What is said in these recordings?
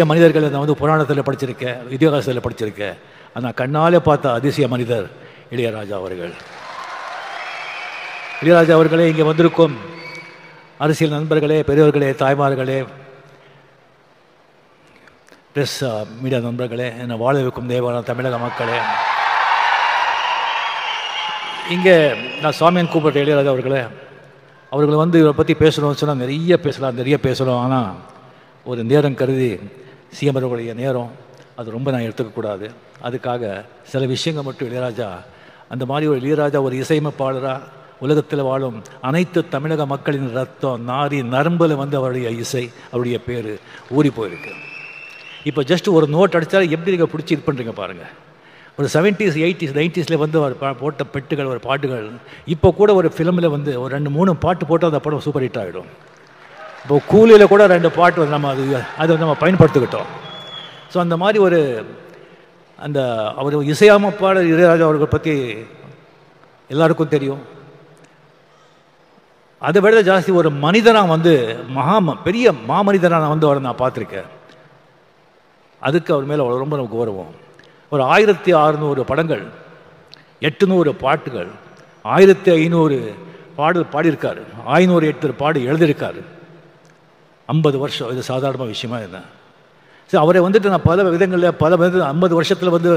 மனிதர்களை நான் வந்து புராணத்தில் படிச்சிருக்கேன், இதிகாசத்தில் படிச்சிருக்கேன். ஆனால் கண்ணாலே பார்த்த அதிசய மனிதர் இளையராஜா அவர்கள். இளையராஜா அவர்களே, இங்கே வந்திருக்கும் அரசியல் நண்பர்களே, பெரியவர்களே, தாய்மார்களே, ப்ரெஸ் மீடியா நண்பர்களே, என்னை வாழ வைக்கும் தேவான தமிழக மக்களே, இங்கே நான் சாமியான் கூப்பிட்ட இளையராஜா அவர்களை வந்து இவரை பற்றி பேசணும்னு சொன்னால் நிறைய பேசணும். ஆனால் ஒரு நேரம் கருதி சிஎம் அவர்களுடைய நேரம் அது ரொம்ப நான் எடுத்துக்கக்கூடாது. அதுக்காக சில விஷயங்கள் மட்டும் இளையராஜா, அந்த மாதிரி ஒரு இளையராஜா ஒரு இசையமைப்பாளராக உலகத்தில் வாழும் அனைத்து தமிழக மக்களின் ரத்தம் நாரி நரம்பில் வந்து அவருடைய இசை, அவருடைய பேர் ஊறி போயிருக்கு. இப்போ ஜஸ்ட் ஒரு நோட் அடித்தாலும் எப்படி நீங்கள் பிடிச்சி இது பண்ணுறீங்க பாருங்கள். ஒரு 70s 80s 90s வந்து அவர் போட்ட பெட்டுகள், ஒரு பாட்டுகள் இப்போ கூட ஒரு ஃபிலிமில் வந்து ஒரு 2-3 பாட்டு போட்டால் அந்த படம் சூப்பர் ஹிட் ஆகிடும். இப்போ கூலியில் கூட 2 பாட்டு வந்து நம்ம அதை நம்ம பயன்படுத்திக்கிட்டோம். ஸோ அந்த மாதிரி ஒரு அந்த அவர் இசையமைப்பாளர் இளையராஜா அவர்கள் பற்றி எல்லாருக்கும் தெரியும். அதை விட ஜாஸ்தி ஒரு மனிதனாக வந்து பெரிய மாமனிதனாக நான் வந்து அவரை நான் பார்த்துருக்கேன். அதுக்கு அவர் மேலே ரொம்ப நமக்கு கௌரவம். ஒரு 1600 படங்கள், 800 பாட்டுகள், 1500 பாடல் பாடியிருக்காரு, 508 பாடு எழுதியிருக்காரு. 50 வருஷம், இது சாதாரண விஷயமா இல்லை. சரி, அவரை வந்துட்டு நான் பல விதங்களில் 50 வருஷத்தில் வந்து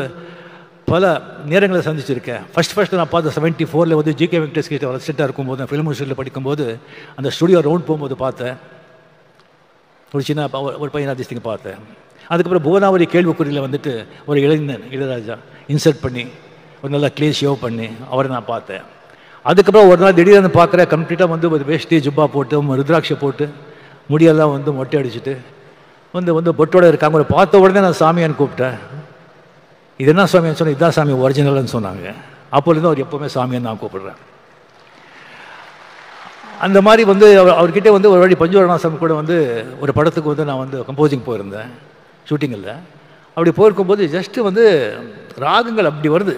பல நேரங்களை சந்திச்சிருக்கேன். ஃபஸ்ட்டு நான் பார்த்த 74 வந்து ஜிகே வெங்கடேஷ் கிட்ட ரெசிடெண்ட்டாக இருக்கும்போது, நான் ஃபிலிம் யூனிவர்சிட்டியில் படிக்கும்போது அந்த ஸ்டுடியோ ரவுண்ட் போகும்போது பார்த்தேன். ஒரு சின்ன ஒரு பையன் அதிர்ஷ்டிங்க பார்த்தேன். அதுக்கப்புறம் புவனாவரி கேள்விக்குறியில் வந்துட்டு ஒரு இளைஞன் இளையராஜா இன்சர்ட் பண்ணி ஒரு நல்லா க்ளீன் ஷேவ் பண்ணி அவரை நான் பார்த்தேன். அதுக்கப்புறம் ஒரு நாள் திடீர்னு பார்க்குறேன், கம்ப்ளீட்டாக வந்து ஒரு வேஷ்டி ஜுப்பா போட்டு ருத்ராட்சை போட்டு முடியெல்லாம் வந்து மொட்டை அடிச்சுட்டு வந்து பொட்டோட இருக்காங்க. ஒரு பார்த்த உடனே நான் சாமியான்னு கூப்பிட்டேன். இது என்ன சாமியான்னு சொன்னேன். இதுதான் சாமி ஒரிஜினல்னு சொன்னாங்க. அப்போலேருந்து அவர் எப்போவுமே சாமியான்னு நான் கூப்பிடுறேன். அந்த மாதிரி வந்து அவர்கிட்ட வந்து ஒரு வாட்டி பஞ்சவரணாசம் கூட வந்து ஒரு படத்துக்கு வந்து நான் வந்து கம்போசிங் போயிருந்தேன், ஷூட்டிங்கில். அப்படி போயிருக்கும்போது ஜஸ்ட்டு வந்து ராகங்கள் அப்படி வருது,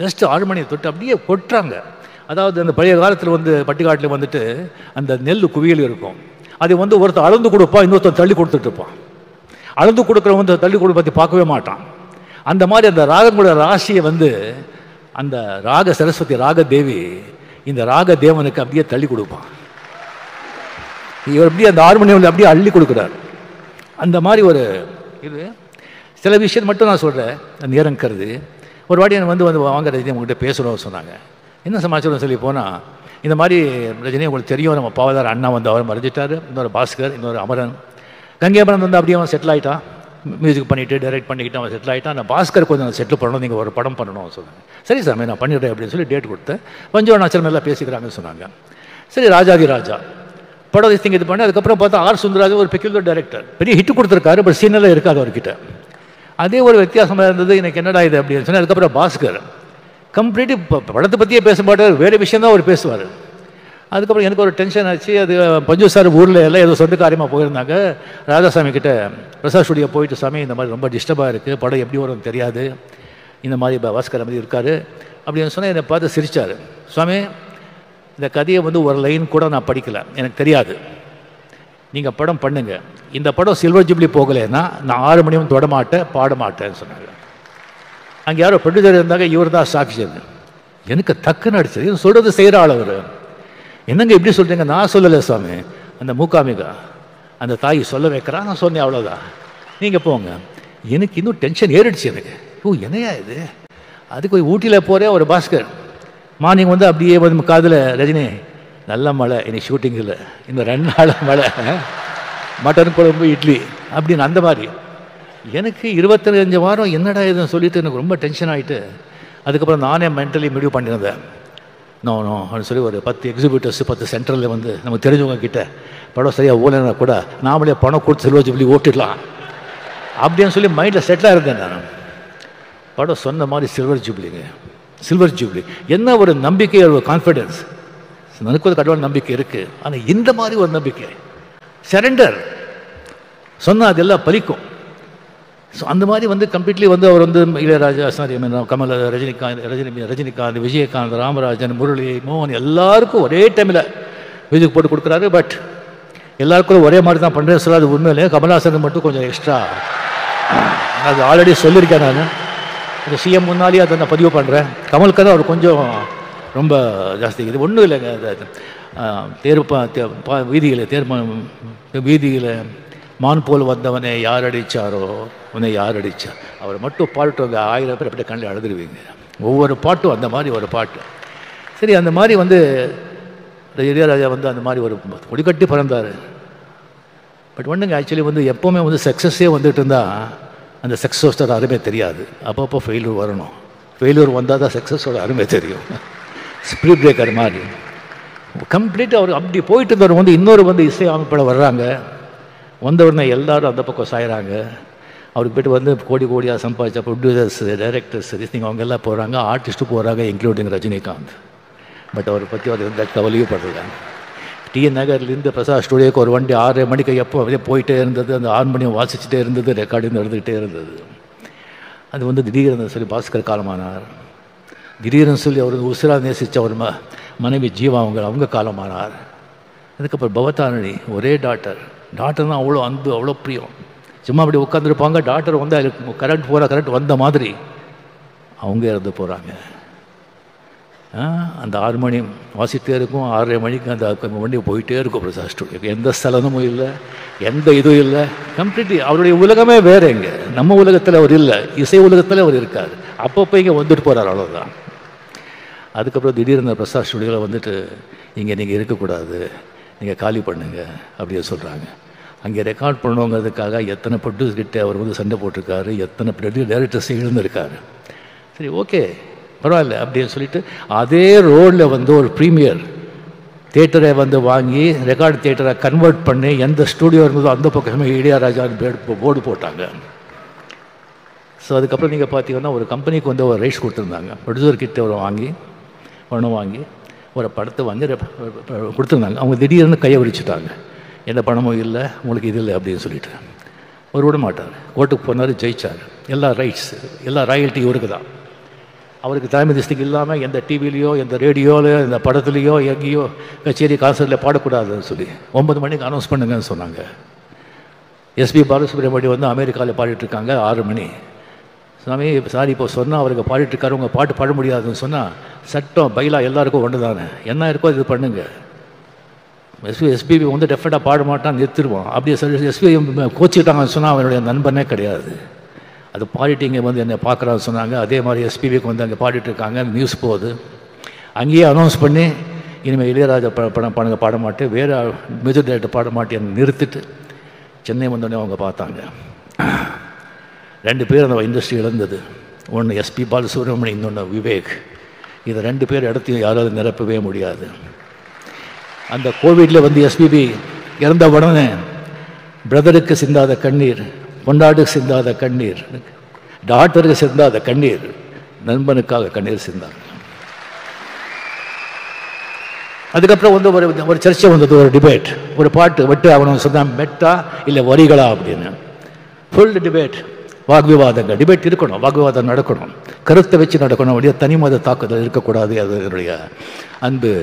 ஜஸ்ட்டு 6 மணியை தொட்டு அப்படியே கொட்டுறாங்க. அதாவது அந்த பழைய காலத்தில் வந்து பட்டிக்காட்டில் வந்துட்டு அந்த நெல் குவியல் இருக்கும். அதை வந்து ஒருத்தர் அளந்து கொடுப்பான், இன்னொருத்தர் தள்ளி கொடுத்துட்டு இருப்பான். அளந்து கொடுக்குறவன் வந்து தள்ளி கொடுக்க பற்றி பார்க்கவே மாட்டான். அந்த மாதிரி அந்த ராகங்களோட ராசியை வந்து அந்த ராக சரஸ்வதி ராக தேவி இந்த ராக தேவனுக்கு அப்படியே தள்ளி கொடுப்பான். இவர் அப்படியே அந்த 6 மணி வந்து அப்படியே அள்ளி கொடுக்குறார். அந்த மாதிரி ஒரு இது சில விஷயம் மட்டும் நான் சொல்கிறேன். நேரம் கருது ஒரு வாட்டி எனக்கு வந்து வாங்க ரஜினி உங்கள்கிட்ட பேசணும்னு சொன்னாங்க. என்ன சமாச்சாரம் சொல்லி போனால், இந்த மாதிரி ரஜினி உங்களுக்கு தெரியும், நம்ம பாவதார் அண்ணா வந்து அவர் மறைஞ்சிட்டார், இன்னொரு பாஸ்கர், இன்னொரு அமரன், கங்கேபரன் வந்து அப்படியே அவன் செட்டில் ஆகிட்டான், மியூசிக் பண்ணிவிட்டு டைரக்ட் பண்ணிக்கிட்டு அவன் செட்டில் ஆகிட்டான். நான் பாஸ்கர் கொஞ்சம் செட்டில் பண்ணணும், நீங்கள் ஒரு படம் பண்ணணும் சொன்னாங்க. சரி சார், நான் பண்ணிடுறேன் அப்படின்னு சொல்லி டேட் கொடுத்தேன். பஞ்சவரணாச்சலம் எல்லாம் பேசிக்கிறாங்கன்னு சொன்னாங்க. சரி, ராஜாதி ராஜா படம் இது பண்ணி அதுக்கப்புறம் பார்த்தா ஆர் சுந்தரராஜன் ஒரு பெக்யூலர் டைரக்டர், பெரிய ஹிட் கொடுத்துருக்காரு, பட் சீனெல்லாம் இருக்காது அவர்கிட்ட. அதே ஒரு வித்தியாசமாக இருந்தது. எனக்கு என்னடா இது அப்படின்னு சொன்னால், அதுக்கப்புறம் பாஸ்கர் கம்ப்ளீட்டு படத்தை பற்றியே பேச மாட்டார், வேறு விஷயந்தான் அவர் பேசுவார். அதுக்கப்புறம் எனக்கு ஒரு டென்ஷன் ஆச்சு. அது பஞ்சு சார் ஊரில் எல்லாம் ஏதோ சொந்த காரியமாக போயிருந்தாங்க. ராஜாசாமி கிட்ட பிரசாத் ஸ்டுடியோ போயிட்டு, சாமி இந்த மாதிரி ரொம்ப டிஸ்டர்பாக இருக்குது, படம் எப்படி வரும்னு தெரியாது, இந்த மாதிரி பாஸ்கர் மாதிரி இருக்கார் அப்படின்னு சொன்னால் என்னை பார்த்து சிரித்தார். சுவாமி, இந்த கதையை வந்து ஒரு லைன் கூட நான் படிக்கலை, எனக்கு தெரியாது, நீங்கள் படம் பண்ணுங்க. இந்த படம் சில்வர் ஜூப்ளி போகலைன்னா நான் 6 மணியும் தொட மாட்டேன், பாட மாட்டேன்னு சொன்னாங்க. அங்கே யாரோ ப்ரொடியூசர் இருந்தாங்க, இவர் தான் சாட்சி. எனக்கு டக்குன்னு அடிச்சது. இது சொல்கிறது செய்கிற ஆள் அவர். என்னங்க இப்படி சொல்கிறீங்க? நான் சொல்லலை சாமி, அந்த மூகாமிகா அந்த தாய் சொல்ல வைக்கிறா, நான் சொன்னேன், அவ்வளோதான், நீங்கள் போங்க. எனக்கு இன்னும் டென்ஷன் ஏறிடுச்சு எனக்கு. என்னையா இது? அதுக்கு ஊட்டியில் போகிறேன், ஒரு பாஸ்கர் மார்னிங் வந்து அப்படியே வந்து காதில், ரஜினி நல்ல மழை இன்னைக்கு ஷூட்டிங்கில், இன்னும் 2 நாள் மழை, மட்டன் குழம்பு இட்லி அப்படின்னு. அந்த மாதிரி எனக்கு 25 வாரம் என்னடா இதுன்னு சொல்லிட்டு எனக்கு ரொம்ப டென்ஷன் ஆகிட்டு, அதுக்கப்புறம் நானே மென்டலி முடிவு பண்ணியிருந்தேன். நோ அப்படின்னு சொல்லி ஒரு 10 எக்ஸிபியூட்டர்ஸ் 10 சென்டரில் வந்து நமக்கு தெரிஞ்சவங்க கிட்ட படம் சரியாக ஓலைன்னா கூட நாமளே பணம் கொடுத்து சில்வர் ஜூப்ளி ஓட்டிடலாம் அப்படின்னு சொல்லி மைண்டில் செட்டிலாக இருந்தேன் நான். படம் சொன்ன மாதிரி சில்வர் ஜூப்ளி என்ன ஒரு நம்பிக்கை, ஒரு கான்ஃபிடென்ஸ். எனக்கு ஒரு கடவுள் நம்பிக்கை இருக்குது. ஆனால் இந்த மாதிரி ஒரு நம்பிக்கை, சரண்டர் சொன்னால் அதெல்லாம் பலிக்கும். ஸோ அந்த மாதிரி வந்து கம்ப்ளீட்லி வந்து அவர் வந்து இளையராஜா, சாரி கமல், ரஜினிகாந்த், விஜயகாந்த், ராமராஜன், முரளி, மோகன் எல்லாருக்கும் ஒரே டைமில் மியூசிக் போட்டு கொடுக்குறாரு. பட் எல்லாருக்கும் ஒரே மாதிரி தான் பண்ணுறேன் சொல்ல, அது உண்மையிலே கமல்ஹாசன் மட்டும் கொஞ்சம் எக்ஸ்ட்ரா. அது ஆல்ரெடி சொல்லியிருக்கேன் நான், இந்த சிஎம் முன்னாலேயே அதை நான் பதிவு பண்ணுறேன். கமலுக்கு தான் அவர் கொஞ்சம் ரொம்ப ஜாஸ்தி. இது ஒன்றும் இல்லைங்க, வீதியில் மான் போல் வந்தவனை யார் அடித்தாரோ உன்னை யார் அடித்தார், அவர் மட்டும் பாட்டுங்க 1000 பேர் அப்படியே கண்ணில் அழுதுருவீங்க. ஒவ்வொரு பாட்டும் அந்த மாதிரி ஒரு பாட்டு. சரி, அந்த மாதிரி இளையராஜா அந்த மாதிரி ஒரு கொடிக்கட்டி பிறந்தார். பட் ஒன்றுங்க, ஆக்சுவலி எப்போவுமே சக்ஸஸே வந்துட்டு இருந்தால் அந்த சக்ஸஸோட அருமை தெரியாது. அப்பப்போ ஃபெயிலூர் வரணும். ஃபெயிலூர் வந்தால் தான் சக்ஸஸோட அருமை தெரியும். ஸ்பீட் பிரேக்கர் மாதிரி கம்ப்ளீட்டாக அவர் அப்படி போயிட்டு இருந்தவர் இன்னொரு இசை அமைப்பில் வர்றாங்க. வந்தவுடனே எல்லாரும் அந்த பக்கம் சாயிறாங்க. அவருக்கு போய்ட்டு கோடி கோடியாக சம்பாதிச்ச ப்ரொடியூசர்ஸ், டைரக்டர்ஸ், அவங்க எல்லாம் போகிறாங்க, ஆர்டிஸ்ட்டு போகிறாங்க, இன்க்ளூடிங் ரஜினிகாந்த். பட் அவரை பற்றி அவர் எந்த கவலையும் படுறாங்க. டிஎன் நகர்லேருந்து பிரசாத் ஸ்டுடியோக்கு ஒரு வண்டி 6 மணிக்கு எப்போ அப்படியே போயிட்டே இருந்தது. அந்த ஹார்மோனியம் வாசிச்சுட்டே இருந்தது, ரெக்கார்டிங் நடந்துக்கிட்டே இருந்தது. அது திடீர்னு சொல்லி பாஸ்கர் காலமானார். திடீர்னு சொல்லி அவர் உசிரா நேசித்த ஒரு மனைவி ஜீவா அவங்க காலமானார். அதுக்கப்புறம் பவதாரணி, ஒரே டாக்டர் தான் அவ்வளோ அன்பு, அவ்வளோ பிரியம். சும்மா அப்படி உட்காந்துருப்பாங்க, டாக்டர் கரண்ட் வந்த மாதிரி அவங்க இறந்து போகிறாங்க. அந்த ஹார்மோனியம் வாசிட்டே இருக்கும். 6:30 மணிக்கு அந்த வண்டி போயிட்டே இருக்கும் பிரசாத் ஸ்டுடியோக்கு. எந்த ஸ்தலமும் இல்லை, எந்த இதுவும் இல்லை. கம்ப்ளீட்லி அவருடைய உலகமே வேறு. இங்கே நம்ம உலகத்தில் அவர் இல்லை, இசை உலகத்தில் அவர் இருக்கார். அப்பப்போ இங்கே வந்துட்டு போகிறார், அவ்வளோதான். அதுக்கப்புறம் திடீர்னு பிரசாத் ஸ்டுடியோவில் இங்கே நீங்கள் இருக்கக்கூடாது, நீங்கள் காலி பண்ணுங்க அப்படின்னு சொல்கிறாங்க. அங்கே ரெக்கார்ட் பண்ணுவோங்கிறதுக்காக எத்தனை ப்ரொடியூசர்கிட்ட அவர் சண்டை போட்டிருக்காரு, எத்தனை டைரக்டர்ஸ் எழுந்திருக்காரு. சரி, ஓகே, பரவாயில்ல அப்படின்னு சொல்லிட்டு அதே ரோடில் ஒரு ப்ரீமியர் தியேட்டரை வாங்கி ரெக்கார்டு தியேட்டரை கன்வெர்ட் பண்ணி எந்த ஸ்டூடியோ இருந்ததோ அந்த பக்கமே இளையராஜா போர்டு போட்டாங்க. ஸோ அதுக்கப்புறம் நீங்கள் பார்த்தீங்கன்னா ஒரு கம்பெனிக்கு ஒரு ரைட்ஸ் கொடுத்துருந்தாங்க. ப்ரொடியூசர்கிட்ட பணம் வாங்கி ஒரு படத்தை கொடுத்துருந்தாங்க. அவங்க திடீர்னு கையை விரிச்சிட்டாங்க. எந்த பணமும் இல்லை, உங்களுக்கு இது இல்லை அப்படின்னு சொல்லிட்டு. ஒரு விட மாட்டார். கோர்ட்டுக்கு போனார், ஜெயிச்சார். எல்லா ரைட்ஸ், எல்லா ராயல்ட்டி இவருக்கு தான். அவருக்கு தலைமை திஸ்திக்கு இல்லாமல் எந்த டிவிலையோ, எந்த ரேடியோவில், எந்த படத்துலையோ, எங்கேயோ கச்சேரி கான்சர்ட்டில் பாடக்கூடாதுன்னு சொல்லி 9 மணிக்கு அனௌன்ஸ் பண்ணுங்கன்னு சொன்னாங்க. எஸ்பி பாலசுப்ரமணியம் அமெரிக்காவில் பாடிட்டுருக்காங்க. 6 மணி. சாமி சாரி, இப்போ சொன்னால் அவருக்கு பாடிட்டுருக்காரு, உங்கள் பாட்டு பாட முடியாதுன்னு சொன்னால் சட்டம் பைலா எல்லாருக்கும் ஒன்று தானே, என்ன இருக்கோ இது பண்ணுங்க. எஸ்பிபி டெஃபினட்டாக பாட மாட்டான், நிறுத்திடுவான். அப்படியே சொல்லி எஸ்பி கோச்சிக்கிட்டாங்கன்னு சொன்னால் அவனுடைய நண்பனே கிடையாது. அது பாடிட்டிங்க என்னை பார்க்குறான்னு சொன்னாங்க. அதே மாதிரி எஸ்பிபிக்கு அங்கே பாடிட்டுருக்காங்க. நியூஸ் போகுது. அங்கேயே அனௌன்ஸ் பண்ணி இனிமேல் இளையராஜா படம் பாட மாட்டேன், வேறு மியூசிக் டைரக்டர் பாட மாட்டேன்னு நிறுத்திட்டு சென்னை வந்தோடனே அவங்க பார்த்தாங்க. 2 பேர் அந்த இண்டஸ்ட்ரி இழந்தது. ஒன்று எஸ்பி பாலசுப்ரமணியம், இன்னொன்று விவேக். இதை 2 பேர் இடத்தையும் யாராவது நிரப்பவே முடியாது. அந்த கோவிடில் எஸ்பிபி இறந்த உடனே பிரதருக்கு சிந்தாத கண்ணீர், பொண்டாட்டுக்கு சிந்தாத கண்ணீர், டாக்டருக்கு சிந்தாத கண்ணீர், நண்பனுக்காக கண்ணீர் சிந்தாங்க. அதுக்கப்புறம் ஒரு சர்ச்சை வந்தது, ஒரு டிபேட். ஒரு பாட்டு விட்டு அவனை சொன்னான், மெட்டா இல்லை வரிகளா அப்படின்னு. Full debate, வாக்விவாதங்கள். டிபேட் இருக்கணும், வாக்விவாதம் நடக்கணும், கருத்தை வச்சு நடக்கணும். அப்படியே தனி மத தாக்குதல் இருக்கக்கூடாது. அது என்னுடைய அன்பு.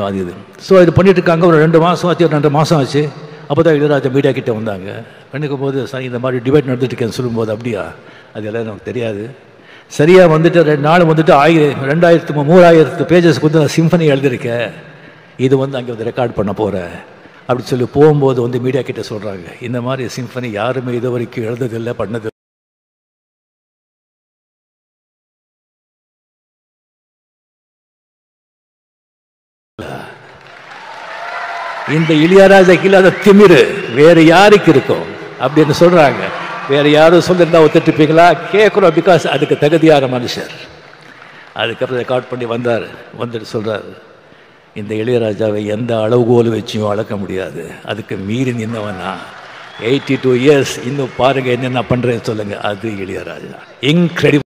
அது இது. ஸோ இது பண்ணிட்டு இருக்காங்க. ஒரு 2 மாதம் ஆச்சு, 2 மாதம் ஆச்சு. அப்போ தான் இளையராஜா மீடியா கிட்டே வந்தாங்க. பண்ணிக்கும் போது சார் இந்த மாதிரி டிபேட் நடந்துட்டுருக்கேன்னு சொல்லும்போது, அப்படியா, அது எல்லாம் நமக்கு தெரியாது. சரியாக 2 நாள் 2000-3000 பேஜஸ்க்கு நான் சிம்பனி எழுதியிருக்கேன். இது அங்கே ரெக்கார்ட் பண்ண போகிறேன் அப்படி சொல்லி போகும்போது மீடியா கிட்ட சொல்கிறாங்க, இந்த மாதிரி சிம்பனி யாருமே இது வரைக்கும் எழுதுதில்லை, பண்ணது. இந்த இளையராஜாக்கு இல்லாத திமிரு வேறு யாருக்கு இருக்கும் அப்படின்னு சொல்கிறாங்க. வேறு யாரும் சொல்லியிருந்தா ஒத்துட்டுப்பீங்களா? கேட்குறோம், பிகாஸ் அதுக்கு தகுதியான மனுஷர். அதுக்கப்புறம் ரெக்கார்ட் பண்ணி வந்துட்டு சொல்கிறார், இந்த இளையராஜாவை எந்த அளவுகோல் வச்சும் அளக்க முடியாது, அதுக்கு மீறி நின்னவனா 82 இயர்ஸ் இன்னும் பாருங்கள் என்னென்ன பண்ணுறேன்னு சொல்லுங்கள். அது இளையராஜா. இன்க்ரெடிபிள்.